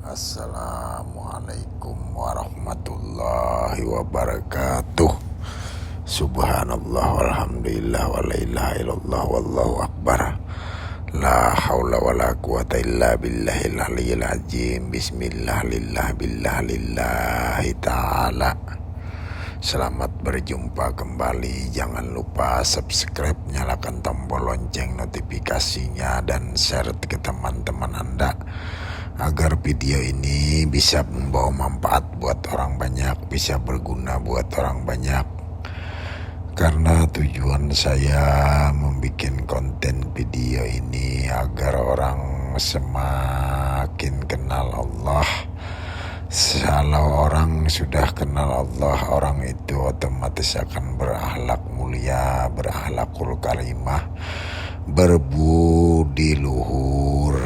Assalamualaikum warahmatullahi wabarakatuh. Subhanallah walhamdulillah wa la ilaha illallah wallahu akbar. La haula wa la quwata illa billahil aliyyil azim. Bismillah lillah billah lillahi ta'ala. Selamat berjumpa kembali. Jangan lupa subscribe, nyalakan tombol lonceng notifikasinya, dan share ke teman-teman Anda agar video ini bisa membawa manfaat buat orang banyak, bisa berguna buat orang banyak. Karena tujuan saya membuat konten video ini agar orang semakin kenal Allah. Kalau orang sudah kenal Allah, orang itu otomatis akan berakhlak mulia, berakhlakul karimah, berbudi luhur.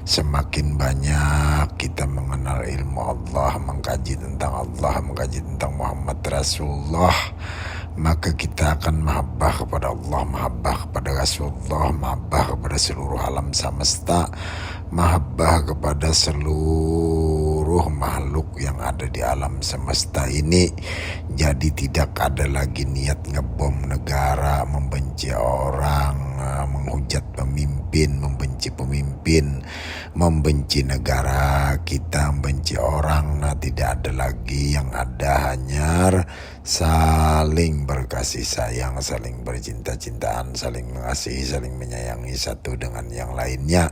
Semakin banyak kita mengenal ilmu Allah, mengkaji tentang Allah, mengkaji tentang Muhammad Rasulullah, maka kita akan mahabbah kepada Allah, mahabbah kepada Rasulullah, mahabbah kepada seluruh alam semesta, mahabbah kepada seluruh makhluk yang ada di alam semesta ini. Jadi tidak ada lagi niat ngebom negara, membenci orang, menghujat pemimpin, membenci negara kita, membenci orang. Nah, tidak ada lagi. Yang ada hanya saling berkasih sayang, saling bercinta-cintaan, saling mengasihi, saling menyayangi satu dengan yang lainnya.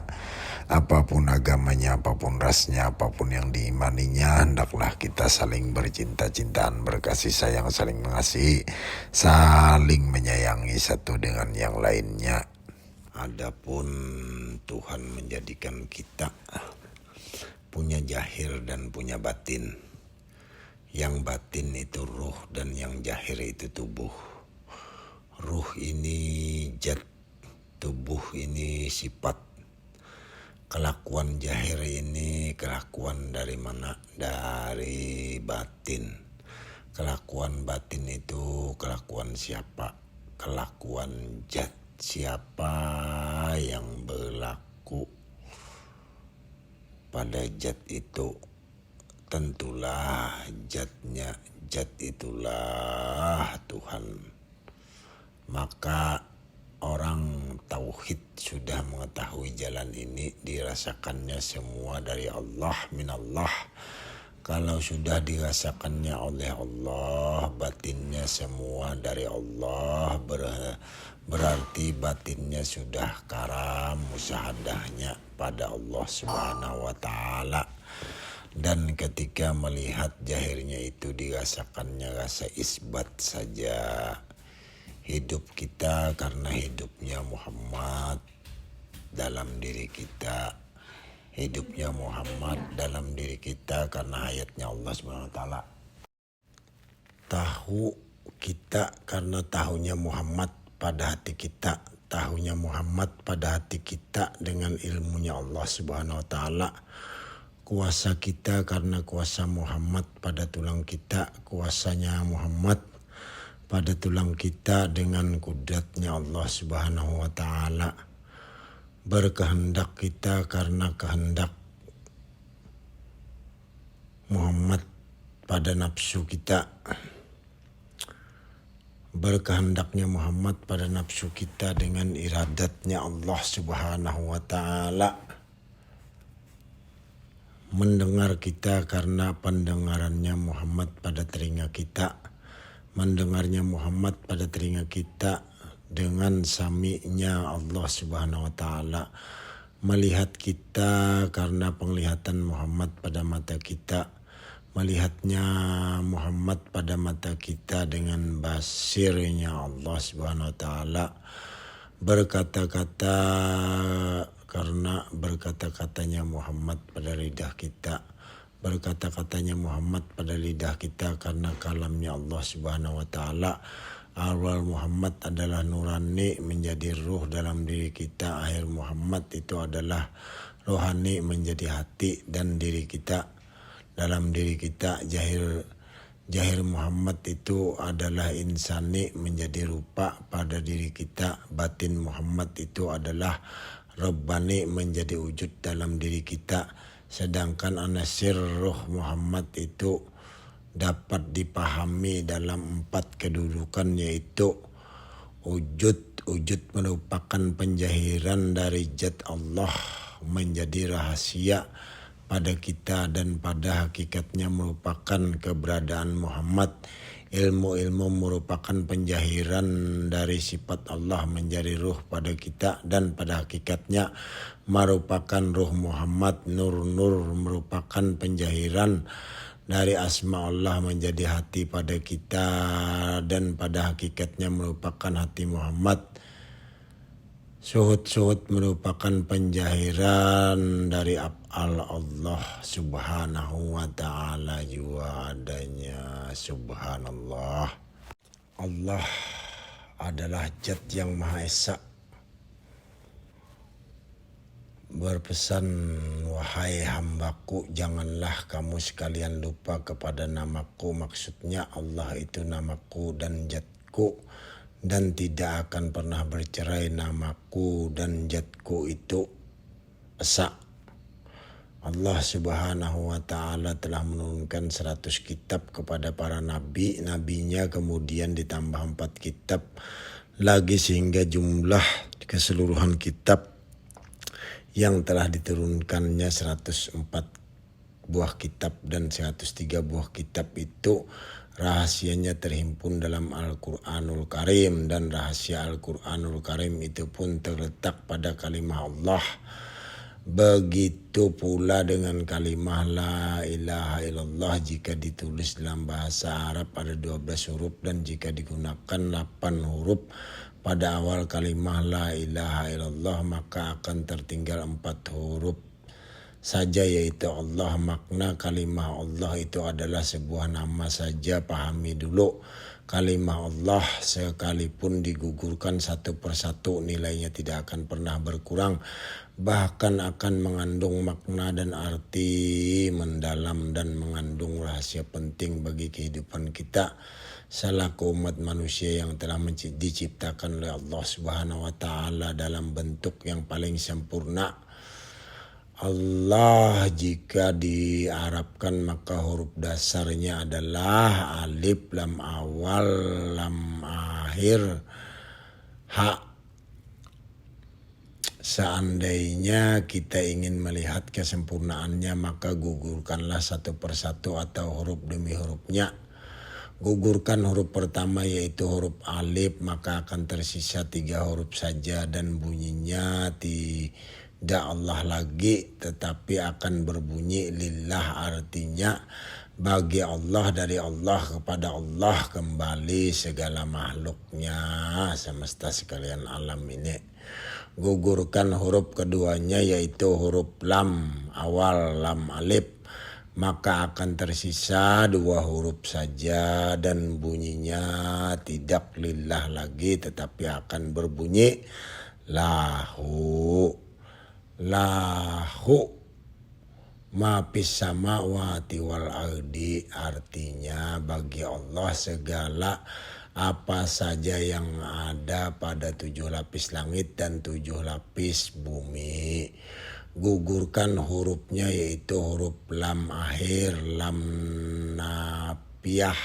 Apapun agamanya, apapun rasnya, apapun yang diimaninya, hendaklah kita saling bercinta-cintaan, berkasih sayang, saling mengasihi, saling menyayangi satu dengan yang lainnya. Adapun Tuhan menjadikan kita punya zahir dan punya batin. Yang batin itu ruh dan yang zahir itu tubuh. Ruh ini zat, tubuh ini sifat. Kelakuan zahir ini kelakuan dari mana? Dari batin. Kelakuan batin itu kelakuan siapa? Kelakuan zat. Siapa yang berlaku pada zat itu, tentulah zatnya. Zat itulah Tuhan. Maka orang tauhid sudah mengetahui jalan ini, dirasakannya semua dari Allah, minallah. Kalau sudah dirasakannya oleh Allah, batinnya semua dari Allah, berarti batinnya sudah karam musyahadahnya pada Allah Subhanahu wa ta'ala. Dan ketika melihat zahirnya itu dirasakannya rasa isbat saja. Hidup kita karena hidupnya Muhammad dalam diri kita. Hidupnya Muhammad dalam diri kita karena ayatnya Allah Subhanahu wa ta'ala. Tahu kita karena tahunya Muhammad pada hati kita. Tahunya Muhammad pada hati kita dengan ilmunya Allah Subhanahu wa ta'ala. Kuasa kita karena kuasa Muhammad pada tulang kita. Kuasanya Muhammad pada tulang kita dengan kudratnya Allah Subhanahu wa ta'ala. Berkehendak kita karena kehendak Muhammad pada nafsu kita. Berkehendaknya Muhammad pada nafsu kita dengan iradatnya Allah Subhanahu wa ta'ala. Mendengar kita karena pendengarannya Muhammad pada telinga kita. Mendengarnya Muhammad pada telinga kita dengan sami'nya Allah Subhanahu wa ta'ala. Melihat kita karena penglihatan Muhammad pada mata kita. Melihatnya Muhammad pada mata kita dengan basirnya Allah Subhanahu wa ta'ala. Berkata-kata karena berkata-katanya Muhammad pada lidah kita. Berkata-katanya Muhammad pada lidah kita karena kalamnya Allah Subhanahu wa ta'ala. Awal Muhammad adalah nurani menjadi ruh dalam diri kita. Akhir Muhammad itu adalah rohani menjadi hati dan diri kita. Dalam diri kita Zahir Muhammad itu adalah insani menjadi rupa pada diri kita. Batin Muhammad itu adalah Rabbani menjadi wujud dalam diri kita. Sedangkan anasir ruh Muhammad itu dapat dipahami dalam 4 kedudukan, yaitu wujud. Wujud merupakan penjahiran dari zat Allah menjadi rahasia pada kita, dan pada hakikatnya merupakan keberadaan Muhammad. Ilmu-ilmu merupakan penjahiran dari sifat Allah menjadi ruh pada kita, dan pada hakikatnya merupakan ruh Muhammad. Nur-nur merupakan penjahiran dari asma Allah menjadi hati pada kita, dan pada hakikatnya merupakan hati Muhammad. Suhud-suhud merupakan penjahiran dari af'al Allah subhanahu wa ta'ala juga adanya. Subhanallah. Allah adalah zat yang Maha Esa. Berpesan, wahai hambaku, janganlah kamu sekalian lupa kepada namaku. Maksudnya Allah itu namaku dan zatku, dan tidak akan pernah bercerai. Namaku dan zatku itu esa. Allah subhanahu wa ta'ala telah menurunkan 100 kitab kepada para nabi. Nabinya kemudian ditambah 4 kitab lagi, sehingga jumlah keseluruhan kitab yang telah diturunkannya 104 buah kitab, dan 103 buah kitab itu rahasianya terhimpun dalam Al-Quranul Karim, dan rahasia Al-Quranul Karim itu pun terletak pada kalimah Allah. Begitu pula dengan kalimah la ilaha illallah, jika ditulis dalam bahasa Arab ada 12 huruf, dan jika digunakan 8 huruf pada awal kalimah la ilaha illallah, maka akan tertinggal 4 huruf saja, yaitu Allah. Makna kalimah Allah itu adalah sebuah nama saja. Pahami dulu, kalimah Allah sekalipun digugurkan satu persatu, nilainya tidak akan pernah berkurang, bahkan akan mengandung makna dan arti mendalam, dan mengandung rahasia penting bagi kehidupan kita selaku umat manusia yang telah diciptakan oleh Allah subhanahu wa ta'ala dalam bentuk yang paling sempurna. Allah jika diarabkan maka huruf dasarnya adalah alif, lam awal, lam akhir, ha. Seandainya kita ingin melihat kesempurnaannya, maka gugurkanlah satu persatu atau huruf demi hurufnya. Gugurkan huruf pertama yaitu huruf alif, maka akan tersisa 3 huruf saja, dan bunyinya tidak Allah lagi, tetapi akan berbunyi lillah, artinya bagi Allah, dari Allah kepada Allah kembali segala makhluknya, semesta sekalian alam ini. Gugurkan huruf keduanya yaitu huruf lam awal, lam alif, maka akan tersisa 2 huruf saja, dan bunyinya tidak lillah lagi, tetapi akan berbunyi lahu. Lahu ma fis samawati wal ardi, artinya bagi Allah segala apa saja yang ada pada 7 lapis langit dan 7 lapis bumi. Gugurkan hurufnya yaitu huruf lam akhir, lam nafiyah,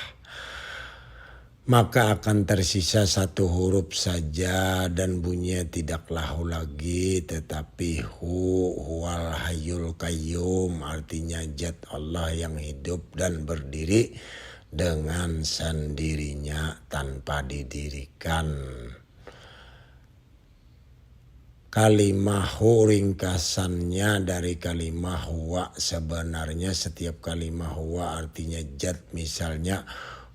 maka akan tersisa 1 huruf saja, dan bunyinya tidak lahu lagi, tetapi huwal hayyul qayyum, artinya zat Allah yang hidup dan berdiri dengan sendirinya tanpa didirikan. Kalimah hu ringkasannya dari kalimah huwa. Sebenarnya setiap kalimah huwa artinya zat. Misalnya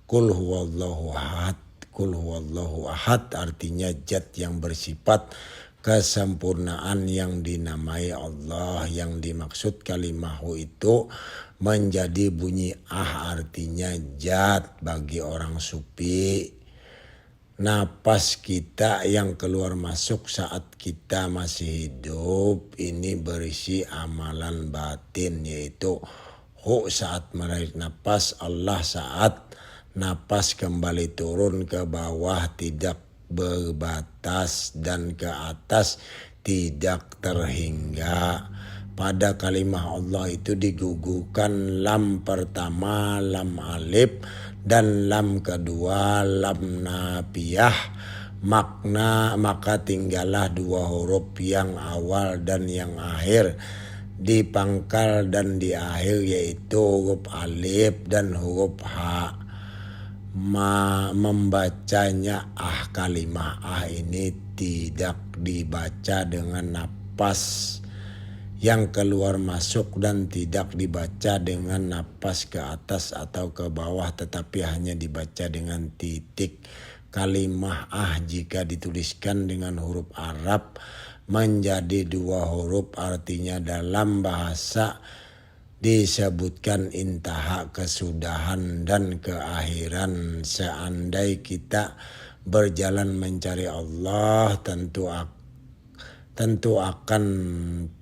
Kul huwallahu ahad. Kul huwallahu ahad artinya zat yang bersifat kesempurnaan yang dinamai Allah. Yang dimaksud kalimahu itu menjadi bunyi artinya zat bagi orang sufi. Napas kita yang keluar masuk saat kita masih hidup ini berisi amalan batin, yaitu hu saat menarik napas, Allah saat napas kembali turun ke bawah tidak berbatas, dan ke atas tidak terhingga. pada kalimah Allah itu diguguhkan lam pertama lam alif dan lam kedua lam nafiyah, maka tinggallah dua huruf yang awal dan yang akhir di pangkal dan di akhir, yaitu huruf alif dan huruf ha. Membacanya kalimah ini tidak dibaca dengan napas yang keluar masuk dan tidak dibaca dengan napas ke atas atau ke bawah, tetapi hanya dibaca dengan titik. Kalimah jika dituliskan dengan huruf Arab menjadi dua huruf, artinya dalam bahasa disebutkan intaha kesudahan dan keakhiran. Seandai kita berjalan mencari Allah tentu akan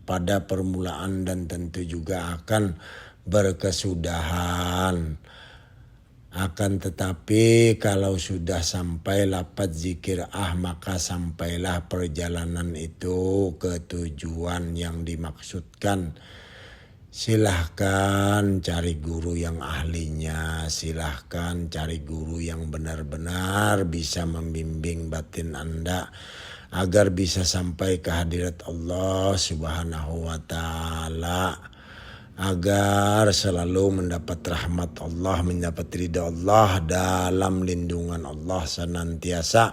pada permulaan dan tentu juga akan berkesudahan. Akan tetapi kalau sudah sampai lafaz zikir maka sampailah perjalanan itu ke tujuan yang dimaksudkan. Silahkan cari guru yang ahlinya, silahkan cari guru yang benar-benar bisa membimbing batin Anda agar bisa sampai ke hadirat Allah Subhanahu wa Ta'ala, agar selalu mendapat rahmat Allah, mendapat ridha Allah, dalam lindungan Allah senantiasa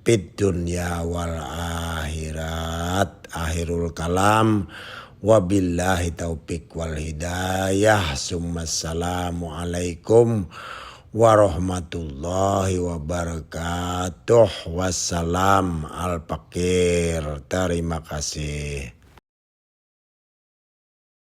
fid dunya wal akhirat. Akhirul kalam, wabillahi taufiq wal hidayah. Assalamu alaikum warahmatullahi wabarakatuh. Wassalam al-fakir. Terima kasih.